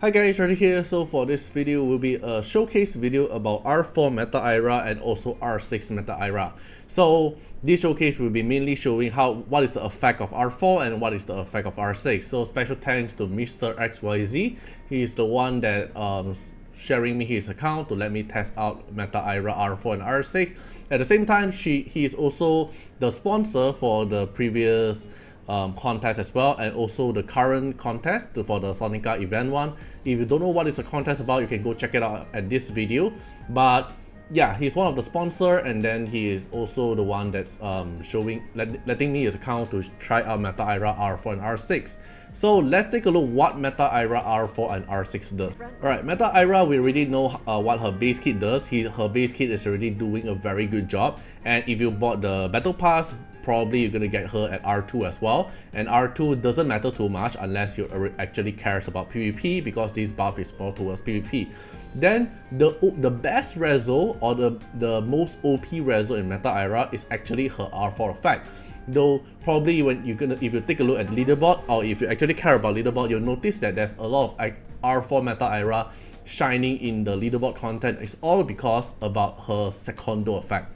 Hi guys, Ready here. So for this video will be a showcase video about R4 meta Eira and also R6 meta Eira. So this showcase will be mainly showing what is the effect of R4 and what is the effect of R6. So special thanks to Mr. XYZ. He is the one that sharing me his account to let me test out meta Eira R4 and R6. At the same time, he is also the sponsor for the previous contest as well, and also the current contest for the Sonica event one. If you don't know what is the contest about, you can go check it out at this video. But yeah, he's one of the sponsor, and then he is also the one that's letting me his account to try out meta Eira R4 and R6. So let's take a look what meta Eira R4 and R6 does. Alright, meta Eira, we already know what her base kit does. Her base kit is already doing a very good job, and if you bought the battle pass, probably you're gonna get her at R2 as well. And R2 doesn't matter too much unless you actually cares about PvP, because this buff is more towards PvP. Then the best Reso, or the most OP Reso in meta Eira is actually her R4 effect. Though probably if you take a look at leaderboard, or if you actually care about leaderboard, you'll notice that there's a lot of R4 meta Eira shining in the leaderboard content. It's all because about her Secondo effect.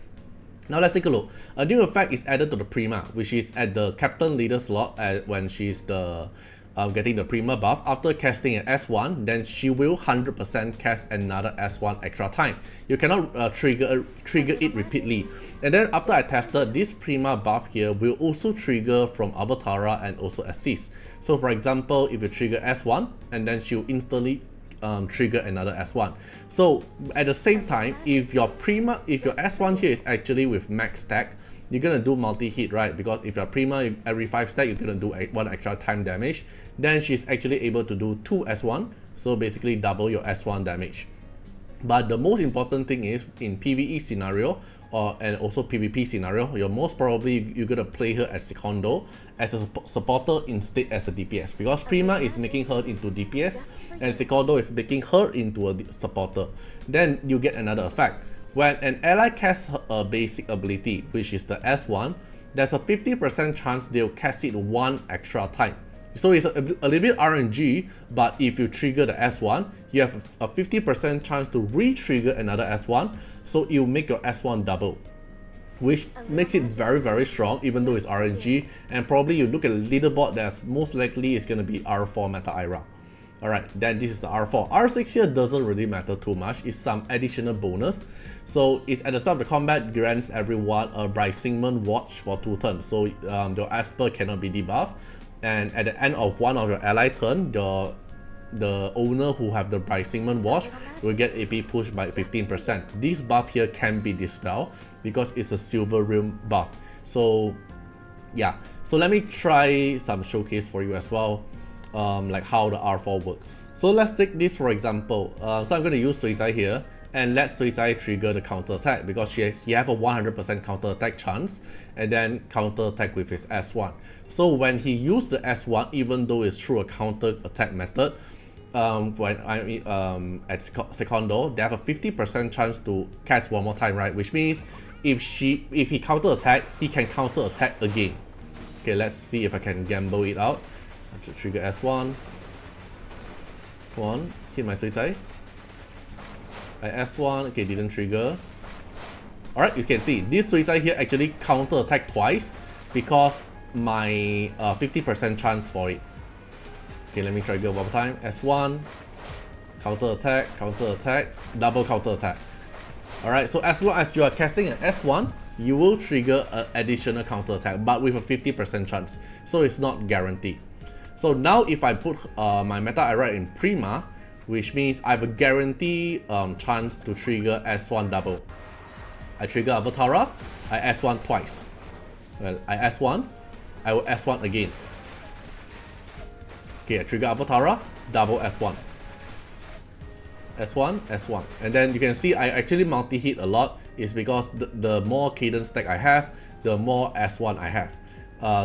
Now let's take a look. A new effect is added to the Prima, which is at the Captain Leader slot when she's getting the Prima buff. After casting an S1, then she will 100% cast another S1 extra time. You cannot trigger it repeatedly. And then after I tested, this Prima buff here will also trigger from Avatara and also Assist. So for example, if you trigger S1, and then she'll instantly trigger another S1. So at the same time, if your S1 here is actually with max stack, you're gonna do multi-hit, right? Because if your Prima every 5 stack, you're gonna do 1 extra time damage. Then she's actually able to do 2 S1, so basically double your S1 damage. But the most important thing is, in PvE scenario and also PvP scenario, you're most probably you're gonna play her as Secondo, as a supporter instead as a DPS, because Prima is making her into DPS and Secondo is making her into a supporter. Then you get another effect. When an ally casts a basic ability, which is the S1, there's a 50% chance they'll cast it 1 extra time. So it's a little bit RNG, but if you trigger the S1, you have a 50% chance to re-trigger another S1, so it will make your S1 double, which makes it very, very strong, even though it's RNG. And probably you look at the leaderboard, that's most likely it's going to be R4 meta Eira. Alright, then this is the R4. R6 here doesn't really matter too much, it's some additional bonus. So it's at the start of the combat, grants everyone a Brightman watch for 2 turns, so your Asper cannot be debuffed. And at the end of one of your ally turn, the owner who have the Brightman watch will get AP push by 15%. This buff here can be dispelled because it's a silver realm buff. So yeah, so let me try some showcase for you as well, like how the R4 works. So let's take this for example. So I'm going to use Suizai here, and let Suizai trigger the counter attack, because he have a 100% counter attack chance, and then counter attack with his S1. So when he used the S1, even though it's through a counter attack method, at Secondo, they have a 50% chance to cast one more time, right? Which means if he counter attack, he can counter attack again. Okay, let's see if I can gamble it out. I have to trigger S1. Come on, hit my Suizai. I S1, okay, didn't trigger. Alright, you can see this Suizai here actually counter attack twice because my 50% chance for it. Okay, let me trigger one more time. S1, counter attack, double counter attack. Alright, so as long as you are casting an S1, you will trigger an additional counter attack, but with a 50% chance, so it's not guaranteed. So now if I put my meta Eira in Prima, which means I have a guaranteed chance to trigger S1 double. I trigger Avatara, I S1 twice. Well, I S1, I will S1 again. Okay, I trigger Avatara, double S1. S1, S1. And then you can see I actually multi-hit a lot. It's because the more cadence stack I have, the more S1 I have.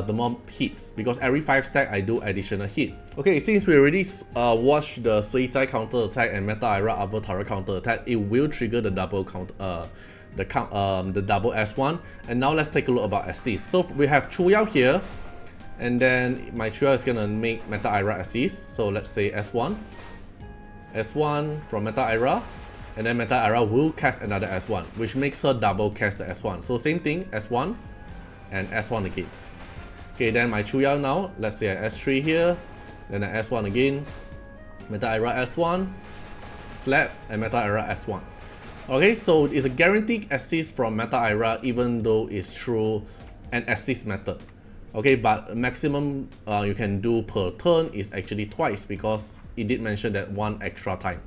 The more hits, because every 5 stack I do additional hit. Okay, since we already watched the Suizai counter attack and meta Eira Avatara counter attack, it will trigger the double the double S1. And now let's take a look about assist. So we have Chuyao here, and then my Chuyao is gonna make meta Eira assist. So let's say S1, S1 from Meta Eira, and then Meta Eira will cast another S1, which makes her double cast the S1. So same thing, S1 and S1 again. Okay, then my Chuyao now, let's say I S3 here, then I S1 again, Meta Eira S1, slap, and Meta Eira S1. Okay, so it's a guaranteed assist from Meta Eira even though it's through an assist method. Okay, but maximum you can do per turn is actually twice because it did mention that one extra time.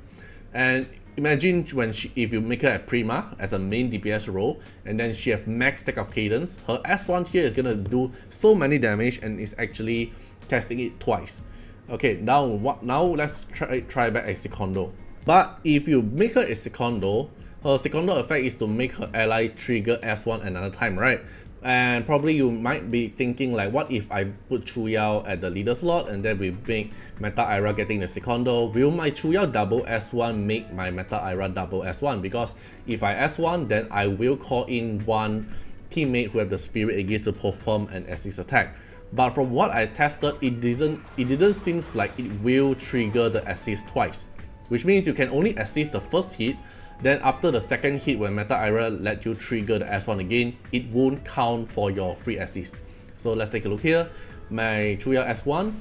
And imagine when if you make her a Prima as a main DPS role and then she have max stack of cadence, her S1 here is gonna do so many damage and is actually casting it twice. Okay, now let's try back a Secondo. But if you make her a Secondo, her Secondo effect is to make her ally trigger S1 another time, right? And probably you might be thinking like, what if I put Chuyao at the leader slot and then we make Meta Eira getting the Secondo? Will my Chuyao double S1 make my Meta Eira double S1? Because if I S1, then I will call in one teammate who have the Spirit against to perform an assist attack. But from what I tested, it didn't seem like it will trigger the assist twice, which means you can only assist the first hit. Then after the second hit, when Meta Eira let you trigger the S1 again, it won't count for your free assist. So let's take a look here. My Chuyao S1,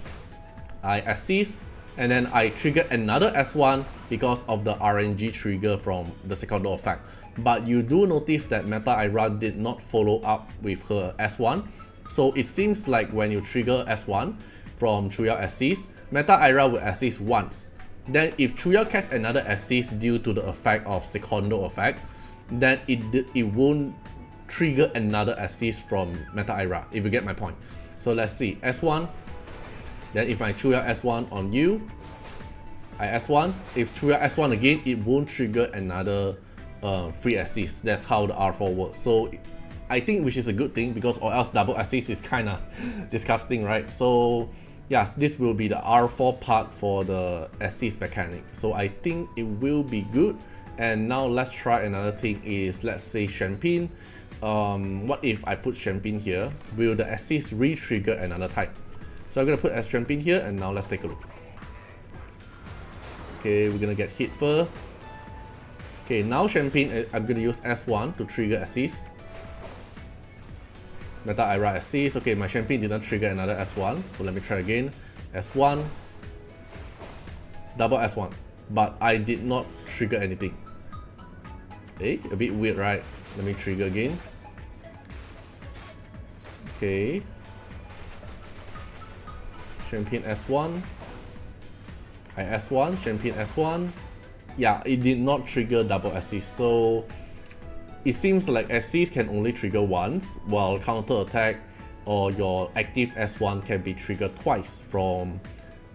I assist, and then I trigger another S1 because of the RNG trigger from the Secondo effect. But you do notice that Meta Eira did not follow up with her S1. So it seems like when you trigger S1 from Chuyao assist, Meta Eira will assist once. Then if Chuyao casts another assist due to the effect of Secondo effect, then it won't trigger another assist from Meta Eira, if you get my point. So let's see, S1, then if I Chuyao S1 on you, I S1, if Chuyao S1 again, it won't trigger another free assist. That's how the R4 works. So I think which is a good thing, because or else double assist is kind of disgusting, right? So yes, this will be the R4 part for the assist mechanic. So I think it will be good. And now let's try another thing is, let's say Champagne. What if I put Champagne here? Will the assist re-trigger another type? So I'm gonna put Champagne here, and now let's take a look. Okay, we're gonna get hit first. Okay, now Champagne, I'm gonna use S1 to trigger assist. Meta Eira assist. Okay, my Champagne didn't trigger another S1, so let me try again. S1, double S1, but I did not trigger anything. Hey, a bit weird, right? Let me trigger again. Okay, Champagne S1, I S1, Champagne S1. Yeah, it did not trigger double assist, so it seems like assist can only trigger once, while counterattack or your active S1 can be triggered twice from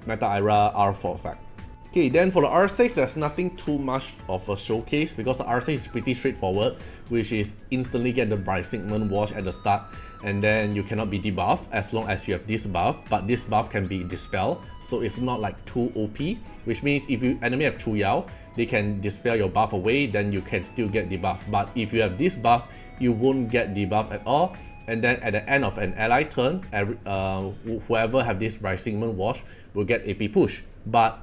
Meta Eira R4 effect. Okay, then for the R6, there's nothing too much of a showcase because the R6 is pretty straightforward, which is instantly get the Bright Segment Wash at the start, and then you cannot be debuffed as long as you have this buff, but this buff can be dispelled, so it's not like too OP, which means if you enemy have Chuyao, they can dispel your buff away, then you can still get debuff. But if you have this buff, you won't get debuff at all, and then at the end of an ally turn, whoever have this Bright Segment Wash will get AP push. But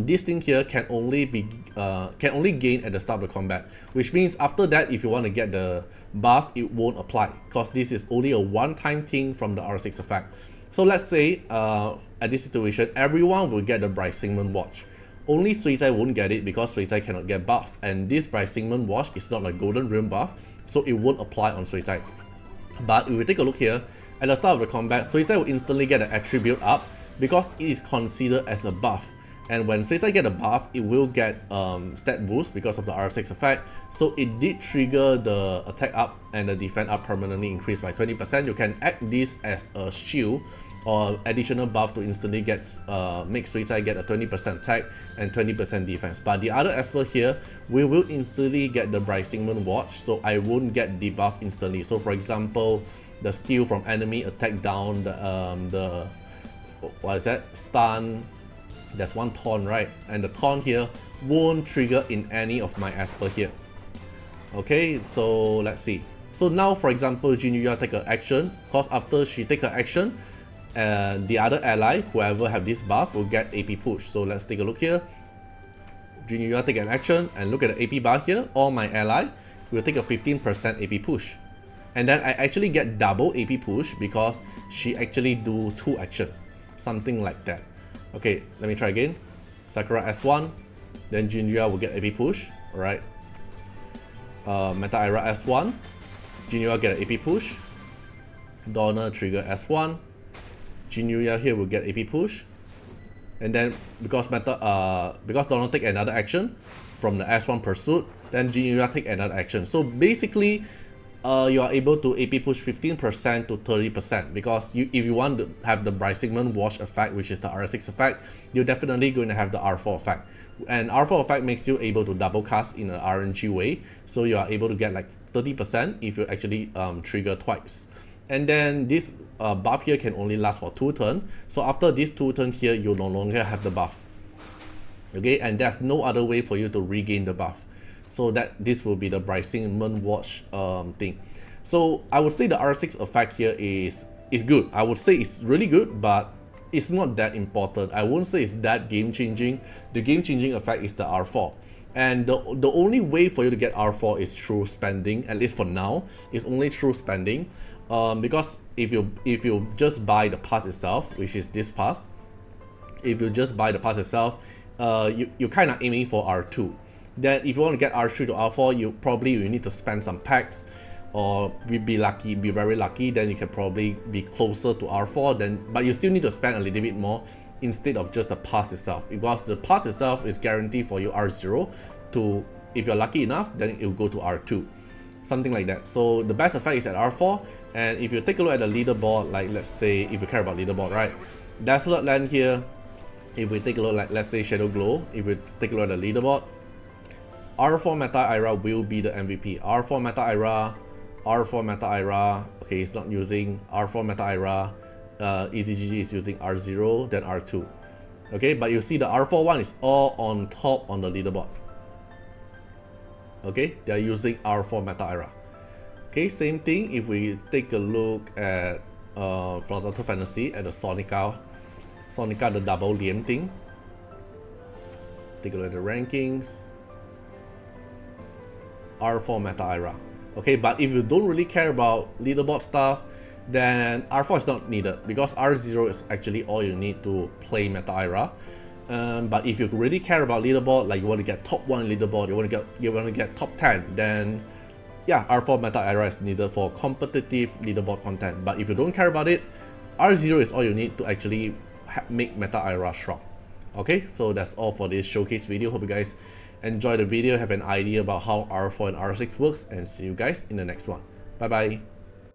this thing here can only gain at the start of the combat, which means after that, if you want to get the buff, it won't apply because this is only a one-time thing from the R6 effect. So let's say at this situation, everyone will get the Bright Segment Watch. Only Suicide won't get it because Suicide cannot get buff, and this Bright Segment Watch is not a Golden Rim buff, so it won't apply on Suicide. But if we take a look here, at the start of the combat, Suicide will instantly get an attribute up because it is considered as a buff. And when Suicide get a buff, it will get stat boost because of the R6 effect. So it did trigger the attack up and the defense up permanently increased by 20%. You can act this as a shield or additional buff to instantly get make Suicide get a 20% attack and 20% defense. But the other aspect here, we will instantly get the Bright Segment Watch, so I won't get debuff instantly. So for example, the skill from enemy attack down, the what is that? Stun. There's one taunt, right? And the taunt here won't trigger in any of my Esper here. Okay, so let's see. So now, for example, Jinyuya take an action, because after she take an action, the other ally, whoever have this buff, will get AP push. So let's take a look here. Jinyu take an action, and look at the AP bar here, all my ally will take a 15% AP push. And then I actually get double AP push because she actually do 2 action. Something like that. Okay, let me try again. Sakura S1, then Jinyu will get AP push, alright. Meta Eira S1, Jinyu get an AP push. Donna trigger S1, Jinyu here will get AP push. And then because Donna take another action from the S1 pursuit, then Jinyu take another action. So basically, you are able to AP push 15% to 30% because if you want to have the Brightman Wash effect, which is the R6 effect, you're definitely going to have the R4 effect. And R4 effect makes you able to double cast in an RNG way, so you are able to get like 30% if you actually trigger twice. And then this buff here can only last for 2 turns, so after these 2 turns here, you no longer have the buff. Okay, and there's no other way for you to regain the buff. So that this will be the Brightman Watch thing. So I would say the R6 effect here is good. I would say it's really good, but it's not that important. I won't say it's that game changing. The game changing effect is the R4. And the only way for you to get R4 is through spending, at least for now, it's only through spending. Because if you just buy the pass itself, which is this pass, if you just buy the pass itself, you're kind of aiming for R2. Then if you want to get R3 to R4, you need to spend some packs, or be very lucky, then you can probably be closer to R4, but you still need to spend a little bit more instead of just the pass itself, because the pass itself is guaranteed for you R0 to, if you're lucky enough, then it will go to R2. Something like that. So the best effect is at R4, and if you take a look at the leaderboard, like let's say if you care about leaderboard, right? Desolate Land here, if we take a look, like let's say Shadow Glow, if we take a look at the leaderboard, R4 Meta Eira will be the MVP. R4 Meta Eira, R4 Meta Eira, okay, it's not using R4 Meta Eira, EasyGG is using R0, then R2. Okay, but you see the R4 one is all on top on the leaderboard. Okay, they are using R4 Meta Eira. Okay, same thing if we take a look at from Auto Fantasy at the Sonica, the double Liam thing. Take a look at the rankings. R4 Meta Eira. Okay, but if you don't really care about leaderboard stuff, then R4 is not needed because R0 is actually all you need to play Meta Eira. But if you really care about leaderboard, like you want to get top 1 leaderboard, you want to get top 10, then yeah, R4 Meta Eira is needed for competitive leaderboard content. But if you don't care about it, R0 is all you need to actually make Meta Eira strong. Okay, so that's all for this showcase video. Hope you guys enjoy the video, have an idea about how R4 and R6 works, and see you guys in the next one. Bye bye.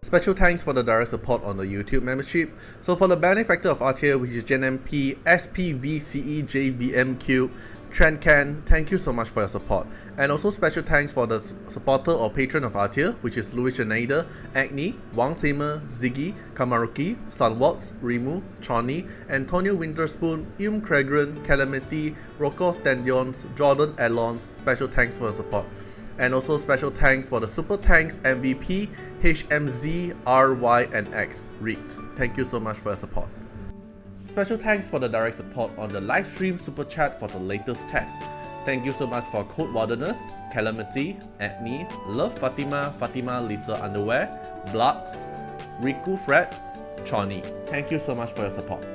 Special thanks for the direct support on the YouTube membership. So for the benefactor of Artiar, which is JenMP, SPVCEJVMQ, Trendcan, thank you so much for your support. And also special thanks for the supporter or patron of Artiar, which is Louis Schneider, Agni, Wang Tamer, Ziggy, Kamaruki, Sunwalks, Rimu, Choni, Antonio Winterspoon, Cragran, Calamity, Rocco Standions, Jordan Alons. Special thanks for your support. And also special thanks for the Super Thanks MVP, HMZ, RY, and X, Reeks. Thank you so much for your support. Special thanks for the direct support on the live stream super chat for the latest tag. Thank you so much for Code Wardeners, Calamity, Agni, Love Fatima, Fatima Little Underwear, Bloods, Riku Fred, Choni. Thank you so much for your support.